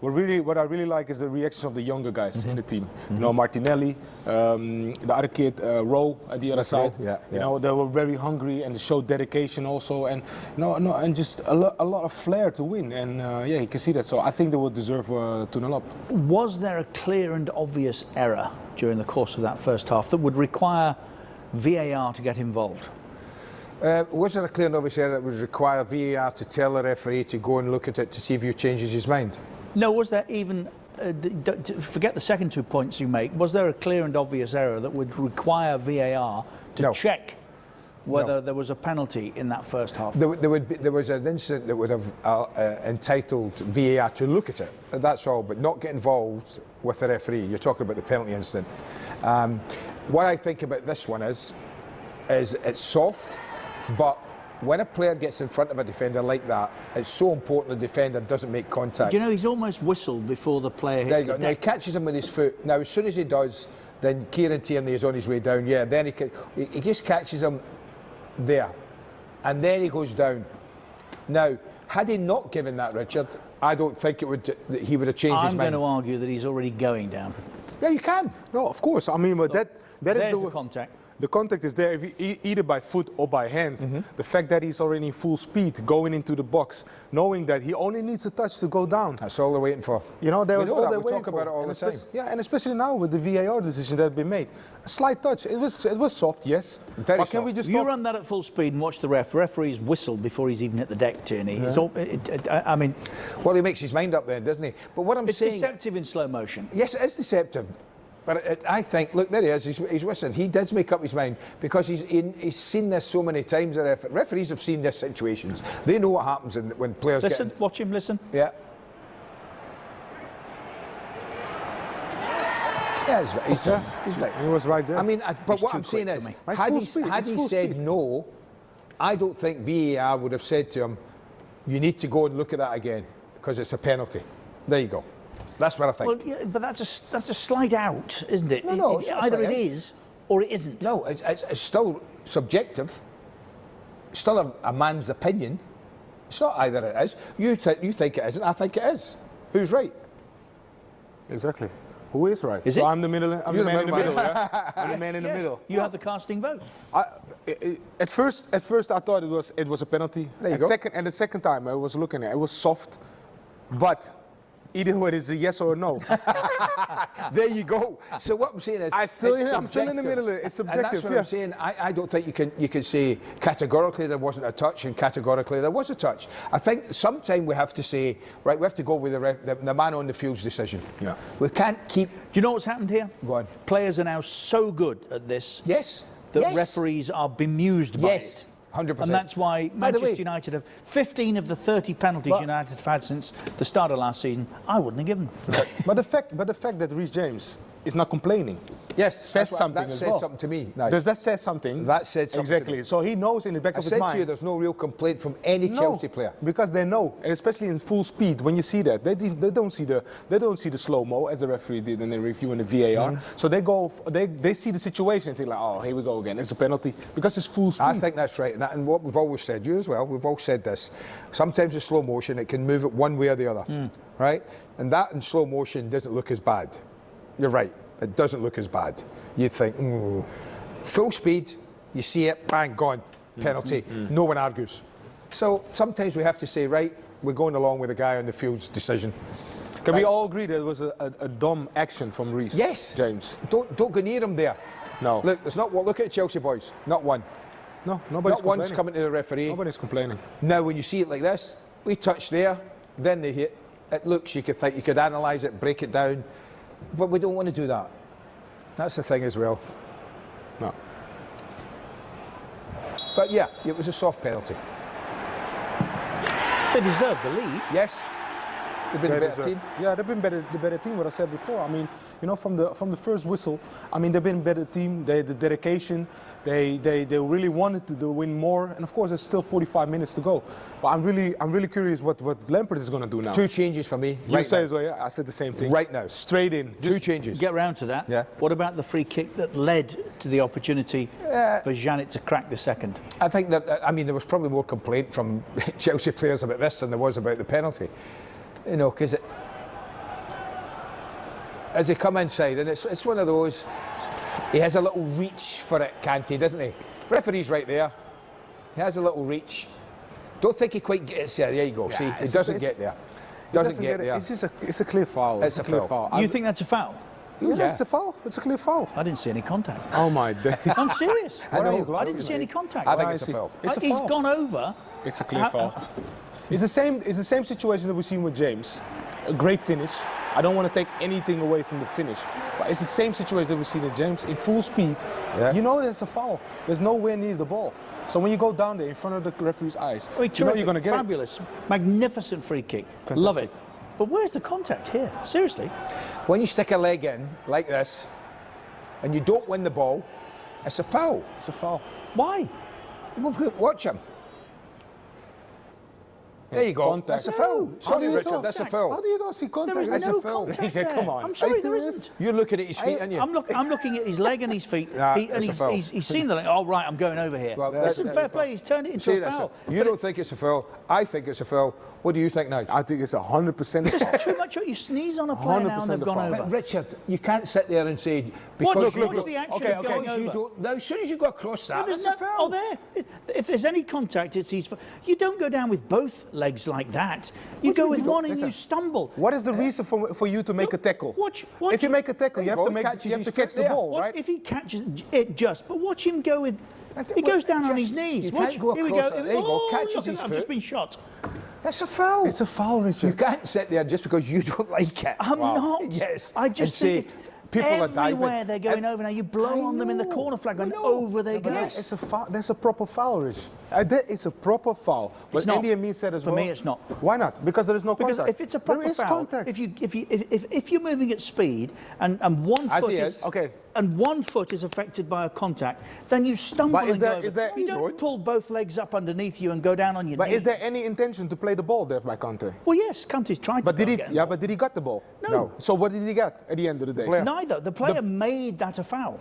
What I really like is the reaction of the younger guys in the team. You know, Martinelli, the other kid, Rowe at the other side. You know, they were very hungry and showed dedication also, and and just a lot of flair to win. And yeah, you can see that. So I think they would deserve 2-0 up. Was there a clear and obvious error during the course of that first half that would require VAR to get involved? Was there a clear and obvious error that would require VAR to tell the referee to go and look at it to see if he changes his mind? No, was there even, forget the second 2 points you make, was there a clear and obvious error that would require VAR to check whether there was a penalty in that first half? There was an incident that would have entitled VAR to look at it, that's all, but not get involved with the referee. You're talking about the penalty incident. What I think about this one is it's soft, but when a player gets in front of a defender like that, it's so important the defender doesn't make contact. Do you know, he's almost whistled before the player hits the deck. Now he catches him with his foot. Now as soon as he does, then Kieran Tierney is on his way down. Yeah, then he just catches him there, and then he goes down. Now, had he not given that, Richard, I don't think he would have changed his mind. I'm going to argue that he's already going down. Yeah, you can. No, of course. I mean, but that is the contact. The contact is there either by foot or by hand. The fact that he's already in full speed going into the box, knowing that he only needs a touch to go down. That's all they're waiting for. You know, there was all they're we waiting talk about it all the time. Yeah, and especially now with the VAR decision that has been made. A slight touch. It was soft, yes. Very soft. Can we just you run that at full speed and watch the ref. The referee's whistled before he's even hit the deck, Tierney. Yeah. I mean... Well, he makes his mind up then, doesn't he? But what I'm saying... It's deceptive in slow motion. Yes, it is deceptive. But I think, look, there he is, he's whistling. He does make up his mind because he's seen this so many times. Referees have seen these situations. They know what happens when players Listen, watch him, listen. Yeah. Yeah, he's there. He's right. He was right there. I mean, but what I'm saying is, had he said no, I don't think VAR would have said to him, you need to go and look at that again because it's a penalty. There you go. That's what I think. Well, yeah, but that's a slight out, isn't it? No, either it is or it isn't. No, it's still subjective. It's still a man's opinion. It's not either it is. You think it isn't. I think it is. Who's right? Exactly. Who is right? Is so it? I'm the middle. I'm the man in the middle. Yeah? I'm the man in the middle. You have the casting vote. At first, I thought it was a penalty. There you go. And the second time I was looking at it, was soft, but. Either way, it's a yes or a no. There you go. So what I'm saying is, I'm still in the middle. It's subjective. And that's what I'm saying. I don't think you can say categorically there wasn't a touch and categorically there was a touch. I think sometime we have to say, right, we have to go with the man on the field's decision. Yeah. We can't keep. Do you know what's happened here? Go on. Players are now so good at this. Yes. That referees are bemused by it. 100%. And that's why Manchester United have 15 of the 30 penalties United have had since the start of last season. I wouldn't have given. but the fact that Reece James is not complaining, says something that as said well. something to me. Now. Does that say something? That said something. Exactly. To me. So he knows in the back of his mind. I said to you, there's no real complaint from any Chelsea player. Because they know, and especially in full speed. When you see that, they don't see the slow mo as the referee did in the review in the VAR. So they see the situation and think like, oh, here we go again. It's a penalty because it's full speed. I think that's right, and what we've always said, you as well. We've all said this. Sometimes in slow motion, it can move it one way or the other, right? And that in slow motion doesn't look as bad. You're right. It doesn't look as bad. You'd think, full speed, you see it, bang, gone, penalty. No one argues. So sometimes we have to say, right, we're going along with the guy on the field's decision. Can we all agree that it was a dumb action from Reece James? Don't go near him there. No. Look, there's not. Look at Chelsea boys. Not one. No, nobody's Not one's coming to the referee. Nobody's complaining. Now, when you see it like this, we touch there, then they hit. It looks. You could analyse it, break it down. But we don't want to do that. That's the thing as well. No. But yeah, it was a soft penalty. They deserved the lead. Yes. They've been a better team. Yeah, they've been the better team, what I said before. I mean, you know, from the first whistle, I mean, they've been a better team. They had the dedication. They really wanted to win more. And of course, there's still 45 minutes to go. But I'm really curious what Lampard is going to do now. 2 changes for me. You say as well, yeah? I said the same thing. Right now. Straight in. 2 changes. Get round to that. Yeah. What about the free kick that led to the opportunity for Janet to crack the second? I think that, I mean, there was probably more complaint from Chelsea players about this than there was about the penalty. You know, because as he come inside, and it's one of those. He has a little reach for it, Kante, doesn't he? Referee's right there. He has a little reach. Don't think he quite gets there. There you go. See, he doesn't get there. Doesn't get there. It's just it's a clear foul. It's a clear foul. You think that's a foul? Yeah, it's a foul. It's a clear foul. I didn't see any contact. Oh my days. I'm serious. I know. I didn't see any contact. I think it's a foul. It's a He's foul. gone over. It's a clear foul. It's the same situation that we've seen with James. A great finish. I don't want to take anything away from the finish, but it's the same situation that we've seen with James in full speed. Yeah. You know that's a foul. There's nowhere near the ball. So when you go down there in front of the referee's eyes, I mean, you know you're going to get fabulous, magnificent free kick. Love it. But where's the contact here? Seriously? When you stick a leg in like this, and you don't win the ball, it's a foul. it. It's a foul. Why? Watch him. There you go. Contact. That's a foul. No. Sorry, How do you Richard, that's a foul. How do you not see contact? There is That's no a foul. contact Yeah, there. come on. I'm sorry, Are you there serious? isn't. You're looking at his feet, aren't you? I'm looking at his leg and his feet. Nah, and it's a foul. he's seen the leg. Oh, right, I'm going over here. Well, Listen, that's fair a play. He's turned it into See, a that's foul. it. You don't think it's a foul. I think it's a foul. What do you think now? I think it's 100% foul. Too much. You sneeze on a player now and they've 100% gone foul. over. But Richard, you can't sit there and say because Watch you the action Okay, of going because you over. don't. Now, as soon as you go across that, No, there's that's a no, foul. oh, there. If there's any contact, it's his. You don't go down with both legs like that. You go with one and you stumble. What is the reason for you to make a tackle? Watch. If you make a tackle, you have to Catches his catch foot the there. ball, What right? if he catches it just? But watch him go with. He goes down on his knees. You Watch. can't go Here we across go. that. There you go. Oh, Catches look at his that. I've foot. just been shot. That's a foul. It's a foul, Richard. You can't sit there just because you don't like it. I'm not. Yes. I And just say, think people are diving. everywhere they're going over now. You blow on them in the know. corner flag and I know. over they But go. it's a foul. That's a proper foul, Rich. It's a proper foul. But It's not. Andy Amin said as For well. me, it's not. Why not? Because there is no Because contact. if it's a proper there is foul, contact. if you're moving at speed and one As foot he is is. Okay. and one foot is affected by a contact, then you stumble But is and there- go over. is there- You don't pull both legs up underneath you and go down on your But knees. is there any intention to play the ball there by Kante? Well, yes, Kante's tried But to did he? go again. Yeah, but did he get the ball? No. So what did he get at the end of the day? player. Neither. The player made that a foul.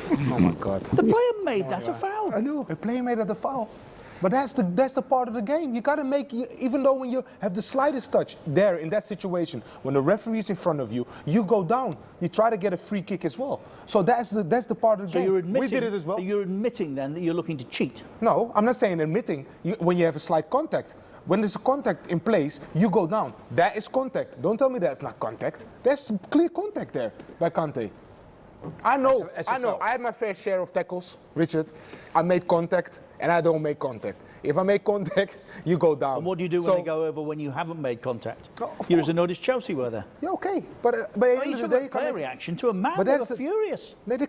Oh my God. The player made that a foul. I know. The player made it a foul. But that's the part of the game. You got to make, even though when you have the slightest touch there in that situation, when the referee is in front of you, you go down. You try to get a free kick as well. So that's the part of the So game. you're admitting, we did it as well. You're admitting then that you're looking to cheat. No, I'm not saying admitting. When you have a slight contact. When there's a contact in place, you go down. That is contact. Don't tell me that's not contact. There's clear contact there by Kante. I know, It's a I know. foul. I had my fair share of tackles, Richard. I made contact, and I don't make contact. If I make contact, you go down. And what do you do when So- they go over when you haven't made contact? No, of You're as annoyed as Chelsea were there. Yeah, okay. But at the Well, end you of talk the day, about you player can't make- reaction to a man. But They were that's a- furious. No, they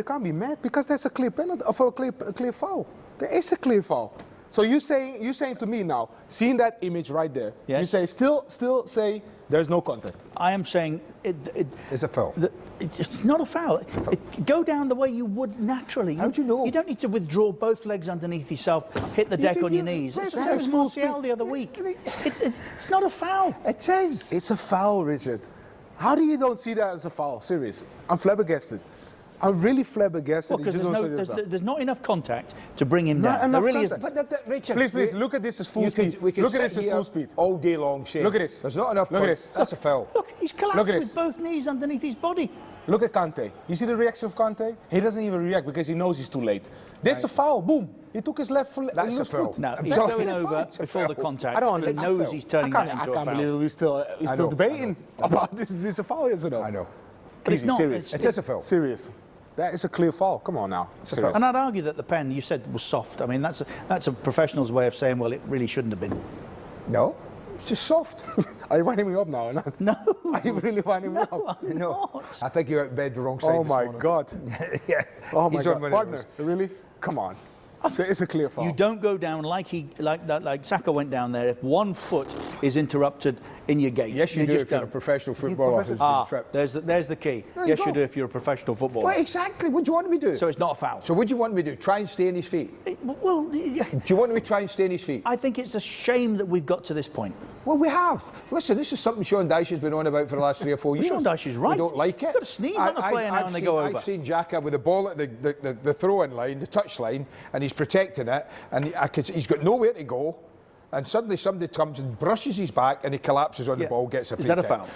can't be mad because that's a clear penalty of a clear foul. There is a clear foul. So you're saying to me now, seeing that image right there, Yes. you say still say there's no contact. I am saying It's a foul. it's not a foul. Go down the way you would naturally. How do you know? You don't need to withdraw both legs underneath yourself, hit the deck on your knees. It's the same as Martial the other week. It's not a foul. It is. It's a foul, Richard. How do you don't see that as a foul? Serious. I'm flabbergasted. I'm really flabbergasted. Because that you don't see it as a foul. there's not enough contact to bring him Not down. There enough really contact. isn't. But Richard, Please, look at this as full we speed. could Look at sit this as here full speed. all day long saying, Look at this. There's not enough Look at contact. this. That's a foul. Look, he's collapsed Look at with this. both knees underneath his body. Look at Kante. You see the reaction of Kante? He doesn't even react because he knows he's too late. This is a foul. Boom. He took his left foot. That's a left foul. foot. No, I'm he's sorry. going over It's a before the foul. contact. I don't He understand. knows he's turning I that can't, into I a can't foul. believe we're still know, debating about this. Is this a foul? Yes or no? I know. But it's Easy, not. serious. It is a foul. Serious. That is a clear foul. Come on now. a Serious. foul. And I'd argue that the pen you said was soft. I mean, that's a professional's way of saying, well, it really shouldn't have been. No, it's just soft. Are you winding me up now? No. Are you really winding me No, up? I'm No, not. I think you're out of bed the wrong side. Oh this my morning. God. Yeah. Oh my He's on God. one of Partner, those. really? Come on. There is a clear foul. You don't go down like Saka went down there if one foot is interrupted in your gait. Yes, you do just if you're a don't. professional footballer who's been Ah, tripped. there's the key. There you Yes, you go. do if you're a professional footballer. Well, exactly. What do you want me to do? So it's not a foul. So what do you want me to do? Try and stay on his feet? Well, yeah, Do you want me to try and stay on his feet? I think it's a shame that we've got to this point. Well, we have. Listen, this is something Sean Dyche has been on about for the last 3 or 4 years. Sean Dyche is right. We don't like it. You've got to sneeze on a player now and they go over. I've seen Xhaka with the ball at the throw-in line, the touch line, and he's protecting it, and he's got nowhere to go, and suddenly somebody comes and brushes his back, and he collapses on the Yeah. ball, gets a free Is that a kick. foul?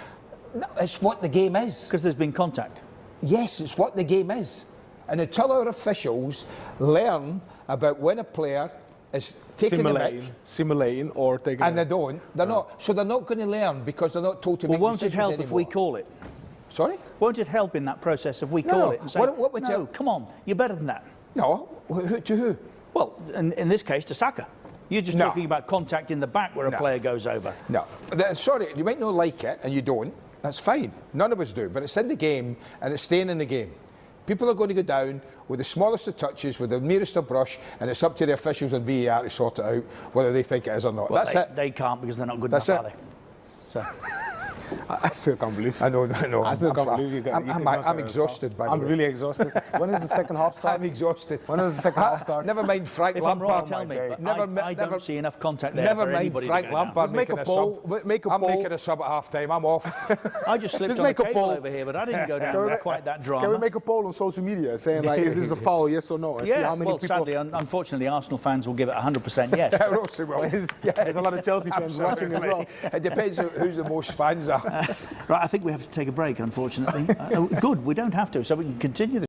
No, it's what the game is. Because there's been contact. Yes, it's what the game is. And until our officials learn about when a player is taking the mick, simulating or taking and they don't, they're not. So they're not going to learn because they're not told to make Won't it decisions help if we anymore. call it? Sorry? Won't it help in that process if we No. call it and say, What would no, you- come on, you're better than that? No. To who? Well, in this case, to Saka. You're just No. talking about contact in the back where a No. player goes over. No. Sorry, you might not like it, and you don't. That's fine. None of us do. But it's in the game, and it's staying in the game. People are going to go down with the smallest of touches, with the merest of brush, and it's up to the officials and VAR to sort it out, whether they think it is or not. Well, That's they, it. They can't because they're not good That's enough, it. are they? So, I still can't believe. I know. I still can't believe you got. I'm exhausted, by the I'm way. really exhausted. When is the second half start? I'm exhausted. When does the second half start? Never mind Frank if Lampard. I'm wrong, tell me. But I don't see enough contact there Never for mind anybody Frank to go down. Lampard Let's make making a a poll. sub. Make a I'm poll. making a sub at half time. I'm off. I just slipped Let's on a make a cable poll. over here, but I didn't go down Can we- quite that drama. Can we make a poll on social media saying like, is this a foul, yes or no? And see Yeah, how many well, people. sadly, unfortunately, Arsenal fans will give it 100% yes. I don't see well. There's a lot of Chelsea fans watching as well. It depends who's the most fans are. Right, I think we have to take a break, unfortunately. Good, we don't have to, so we can continue the